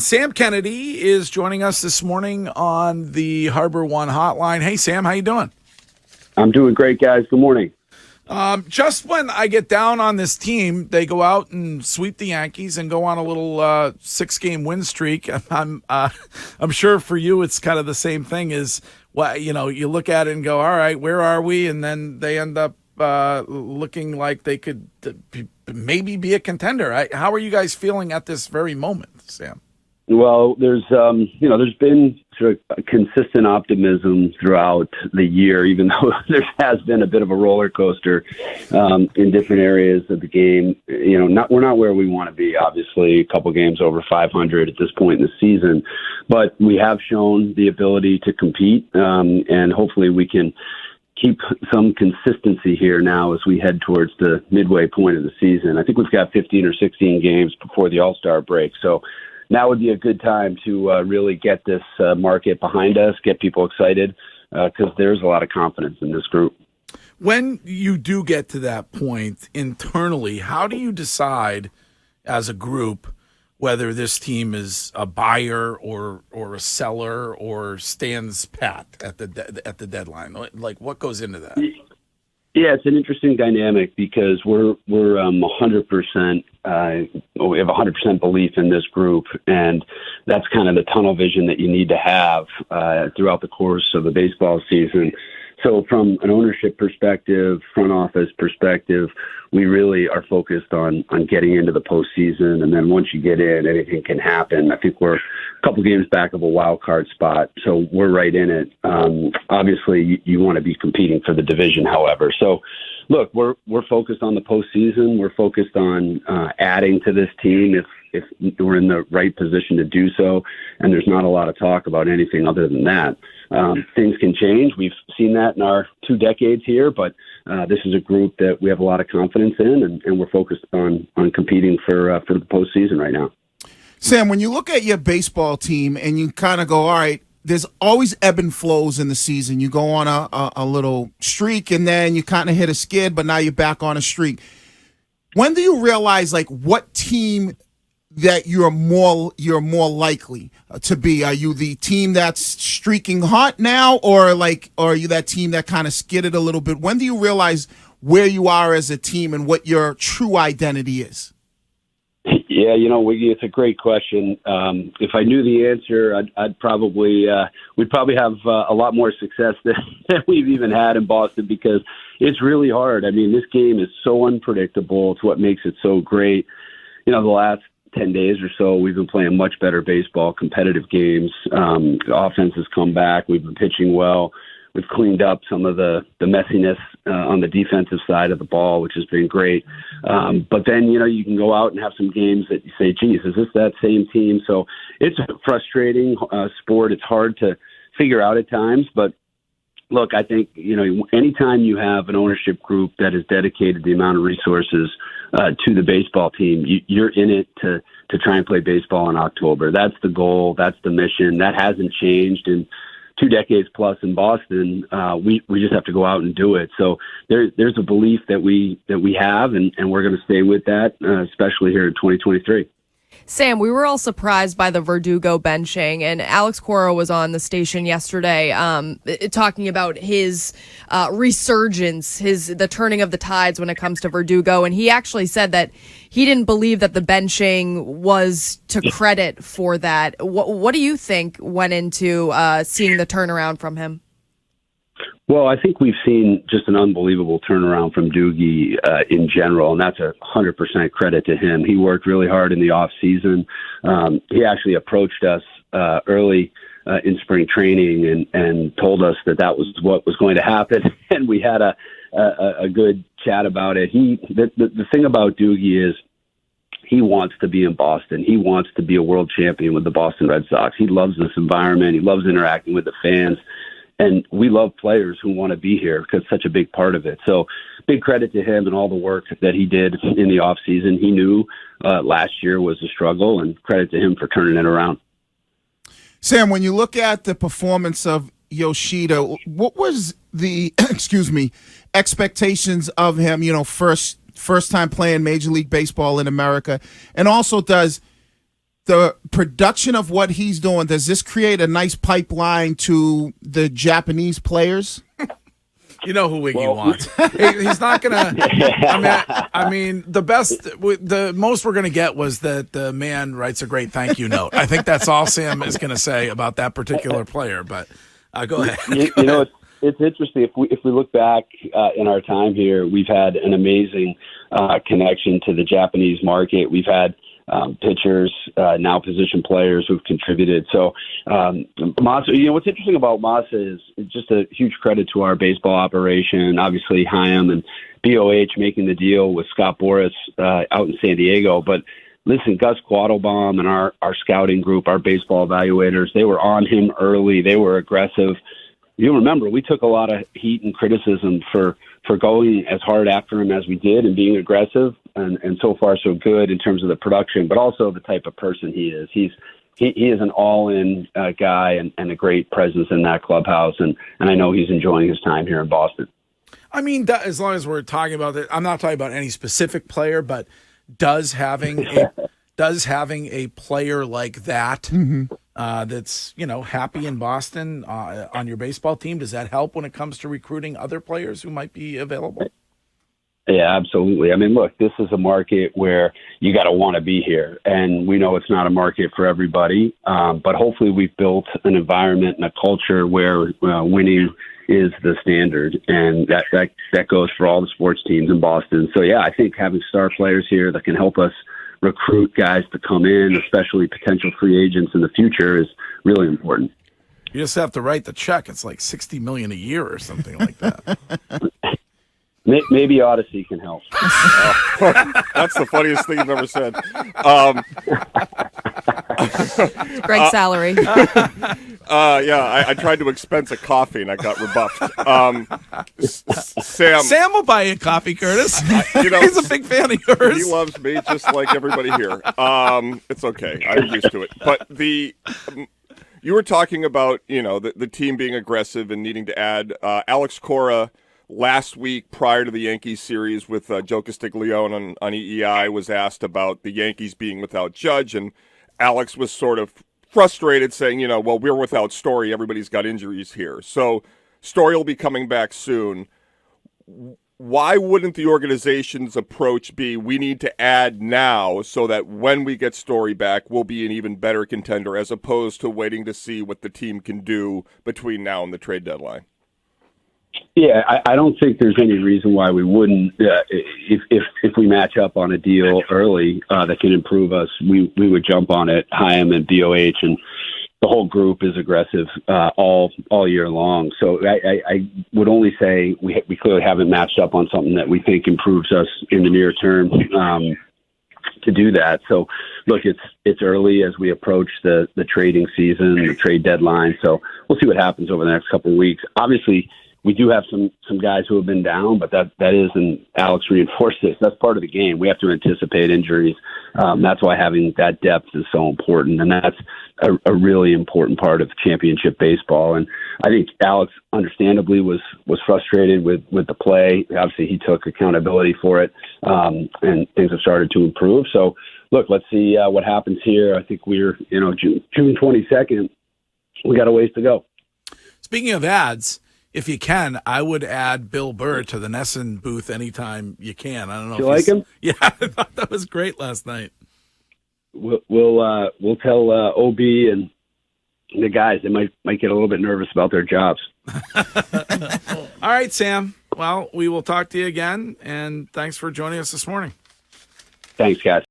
Sam Kennedy is joining us this morning on the Harbor One hotline. Hey, Sam, how you doing? I'm doing great, guys. Good morning. Just when I get down on this team, they go out and sweep the Yankees and go on a little 6-game win streak. I'm sure for you it's kind of the same thing. Is what you look at it and go, all right, where are we? And then they end up looking like they could maybe be a contender. How are you guys feeling at this very moment, Sam? Well, there's been sort of a consistent optimism throughout the year, even though there has been a bit of a roller coaster in different areas of the game. We're not where we want to be. Obviously, a couple games over 500 at this point in the season, but we have shown the ability to compete, and hopefully we can keep some consistency here now as we head towards the midway point of the season. I think we've got 15 or 16 games before the All-Star break, so now would be a good time to really get this market behind us, get people excited, because there's a lot of confidence in this group. When you do get to that point internally, how do you decide as a group whether this team is a buyer or a seller or stands pat at the deadline? Like, what goes into that? Yeah, it's an interesting dynamic because we're 100%. We have 100% belief in this group, and that's kind of the tunnel vision that you need to have throughout the course of the baseball season. So from an ownership perspective, front office perspective, we really are focused on getting into the postseason. And then once you get in, anything can happen. I think we're a couple games back of a wild card spot, so we're right in it. Obviously, you want to be competing for the division, however. So, look, we're focused on the postseason. We're focused on adding to this team if we're in the right position to do so. And there's not a lot of talk about anything other than that. Things can change. We've seen that in our 2 decades here, but this is a group that we have a lot of confidence in, and we're focused on competing for the postseason right now. Sam, when you look at your baseball team and you kind of go, all right, there's always ebb and flows in the season. You go on a little streak, and then you kind of hit a skid, but now you're back on a streak. When do you realize, like, what team that you're more likely to be? Are you the team that's streaking hot now, or are you that team that kind of skidded a little bit? When do you realize where you are as a team and what your true identity is? Yeah, Wiggy, it's a great question. If I knew the answer, I'd probably we'd probably have a lot more success than we've even had in Boston, because it's really hard. I mean, this game is so unpredictable. It's what makes it so great. The last 10 days or so, we've been playing much better baseball, competitive games. The offense has come back. We've been pitching well. We've cleaned up some of the messiness on the defensive side of the ball, which has been great. But then, you can go out and have some games that you say, geez, is this that same team? So it's a frustrating sport. It's hard to figure out at times. But look, I think, anytime you have an ownership group that is dedicated the amount of resources to the baseball team, you're in it to try and play baseball in October. That's the goal. That's the mission. That hasn't changed in 2 decades plus in Boston. We just have to go out and do it. So there's a belief that we have, and we're going to stay with that, especially here in 2023. Sam, we were all surprised by the Verdugo benching, and Alex Cora was on the station yesterday talking about his resurgence, the turning of the tides when it comes to Verdugo, and he actually said that he didn't believe that the benching was to credit for that. What do you think went into seeing the turnaround from him? Well, I think we've seen just an unbelievable turnaround from Doogie in general, and that's 100% credit to him. He worked really hard in the off season. He actually approached us early in spring training and told us that was what was going to happen, and we had a good chat about it. The thing about Doogie is he wants to be in Boston. He wants to be a world champion with the Boston Red Sox. He loves this environment. He loves interacting with the fans. And we love players who want to be here because it's such a big part of it. So big credit to him and all the work that he did in the offseason. He knew last year was a struggle, and credit to him for turning it around. Sam, when you look at the performance of Yoshida, what was the, expectations of him, first time playing Major League Baseball in America? And also, does the production of what he's doing, does this create a nice pipeline to the Japanese players? You know who Wiggy wants. He's not gonna. I mean, the most we're gonna get was that the man writes a great thank you note. I think that's all Sam is gonna say about that particular player. But go ahead. You know, it's interesting. If we look back in our time here, we've had an amazing connection to the Japanese market. We've had pitchers, now position players who've contributed. So Masa, what's interesting about Masa is just a huge credit to our baseball operation. Obviously, Chaim and BOH making the deal with Scott Boras out in San Diego. But listen, Gus Quattlebaum and our scouting group, our baseball evaluators, they were on him early. They were aggressive. You remember, we took a lot of heat and criticism for going as hard after him as we did and being aggressive, and so far so good in terms of the production, but also the type of person he is. He is an all-in guy and a great presence in that clubhouse, and I know he's enjoying his time here in Boston. I mean, as long as we're talking about it, I'm not talking about any specific player, but does having a player like that that's happy in Boston on your baseball team, does that help when it comes to recruiting other players who might be available? Yeah, absolutely. I mean, look, this is a market where you got to want to be here, and we know it's not a market for everybody, but hopefully we've built an environment and a culture where winning is the standard, and that goes for all the sports teams in Boston. So, yeah, I think having star players here that can help us recruit guys to come in, especially potential free agents in the future, is really important. You just have to write the check. It's like $60 million a year or something like that. Maybe Odyssey can help. That's the funniest thing you've ever said. Greg's salary. Yeah, I tried to expense a coffee and I got rebuffed. Sam will buy you a coffee, Curtis. He's a big fan of yours. He loves me just like everybody here. It's okay. I'm used to it. But you were talking about the team being aggressive and needing to add. Alex Cora last week, prior to the Yankees series with Joe Castiglione on EEI, was asked about the Yankees being without Judge, and Alex was sort of frustrated, saying, well, we're without Story. Everybody's got injuries here. So Story will be coming back soon. Why wouldn't the organization's approach be, we need to add now so that when we get Story back, we'll be an even better contender, as opposed to waiting to see what the team can do between now and the trade deadline? Yeah, I don't think there's any reason why we wouldn't. If we match up on a deal early that can improve us, we would jump on it. Chaim and BOH and the whole group is aggressive all year long. So I would only say we clearly haven't matched up on something that we think improves us in the near term to do that. So look, it's early as we approach the trading season, the trade deadline. So we'll see what happens over the next couple of weeks. Obviously, we do have some guys who have been down, but that is, and Alex reinforced this, that's part of the game. We have to anticipate injuries. That's why having that depth is so important, and that's a really important part of championship baseball. And I think Alex, understandably, was frustrated with the play. Obviously, he took accountability for it, and things have started to improve. So, look, let's see what happens here. I think we're, June 22nd. We got a ways to go. Speaking of ads, if you can, I would add Bill Burr to the Nesson booth anytime you can. I don't know. You like him? Yeah, I thought that was great last night. We'll tell OB and the guys, they might get a little bit nervous about their jobs. All right, Sam. Well, we will talk to you again, and thanks for joining us this morning. Thanks, guys.